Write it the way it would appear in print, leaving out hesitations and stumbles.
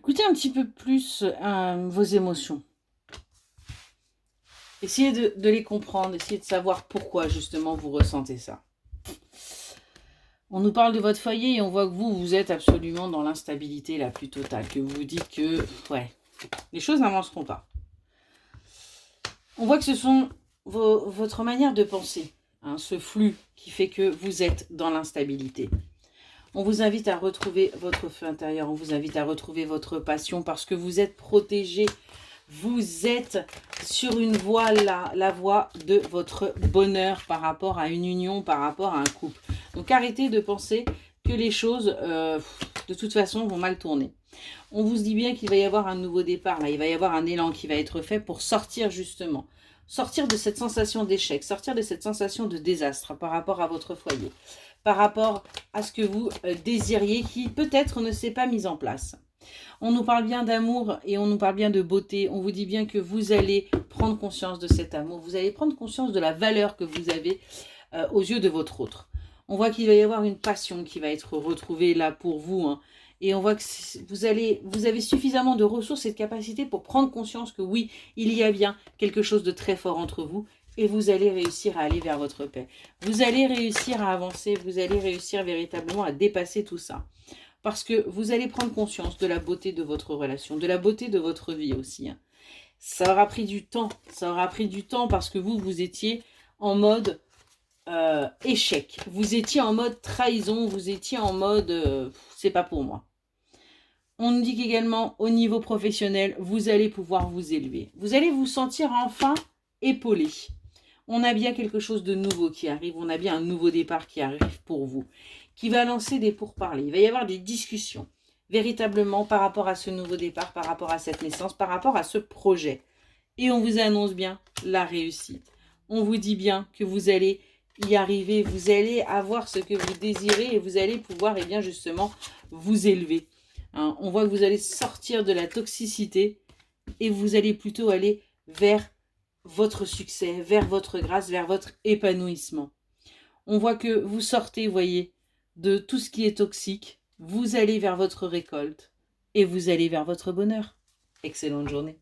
Écoutez un petit peu plus vos émotions. Essayez de les comprendre, essayez de savoir pourquoi justement vous ressentez ça. On nous parle de votre foyer et on voit que vous êtes absolument dans l'instabilité la plus totale, que vous vous dites que, ouais, les choses n'avanceront pas. On voit que ce sont votre manière de penser, hein, ce flux qui fait que vous êtes dans l'instabilité. On vous invite à retrouver votre feu intérieur, on vous invite à retrouver votre passion parce que vous êtes protégé. Vous êtes sur une voie, la voie de votre bonheur par rapport à une union, par rapport à un couple. Donc arrêtez de penser que les choses, de toute façon, vont mal tourner. On vous dit bien qu'il va y avoir un nouveau départ, là. Il va y avoir un élan qui va être fait pour sortir justement. Sortir de cette sensation d'échec, sortir de cette sensation de désastre par rapport à votre foyer, par rapport à ce que vous désiriez qui peut-être ne s'est pas mis en place. On nous parle bien d'amour et on nous parle bien de beauté. On vous dit bien que vous allez prendre conscience de cet amour. Vous allez prendre conscience de la valeur que vous avez aux yeux de votre autre. On voit qu'il va y avoir une passion qui va être retrouvée là pour vous. Hein. Et on voit que vous avez suffisamment de ressources et de capacités pour prendre conscience que oui, il y a bien quelque chose de très fort entre vous. Et vous allez réussir à aller vers votre paix. Vous allez réussir à avancer. Vous allez réussir véritablement à dépasser tout ça. Parce que vous allez prendre conscience de la beauté de votre relation, de la beauté de votre vie aussi. Hein. Ça aura pris du temps. Ça aura pris du temps parce que vous étiez en mode échec. Vous étiez en mode trahison. Vous étiez en mode c'est pas pour moi. On nous dit qu'également au niveau professionnel, vous allez pouvoir vous élever. Vous allez vous sentir enfin épaulé. On a bien quelque chose de nouveau qui arrive. On a bien un nouveau départ qui arrive pour vous, qui va lancer des pourparlers. Il va y avoir des discussions, véritablement, par rapport à ce nouveau départ, par rapport à cette naissance, par rapport à ce projet. Et on vous annonce bien la réussite. On vous dit bien que vous allez y arriver, vous allez avoir ce que vous désirez et vous allez pouvoir, eh bien, justement, vous élever. Hein, on voit que vous allez sortir de la toxicité et vous allez plutôt aller vers votre succès, vers votre grâce, vers votre épanouissement. On voit que vous sortez, vous voyez, de tout ce qui est toxique, vous allez vers votre récolte et vous allez vers votre bonheur. Excellente journée.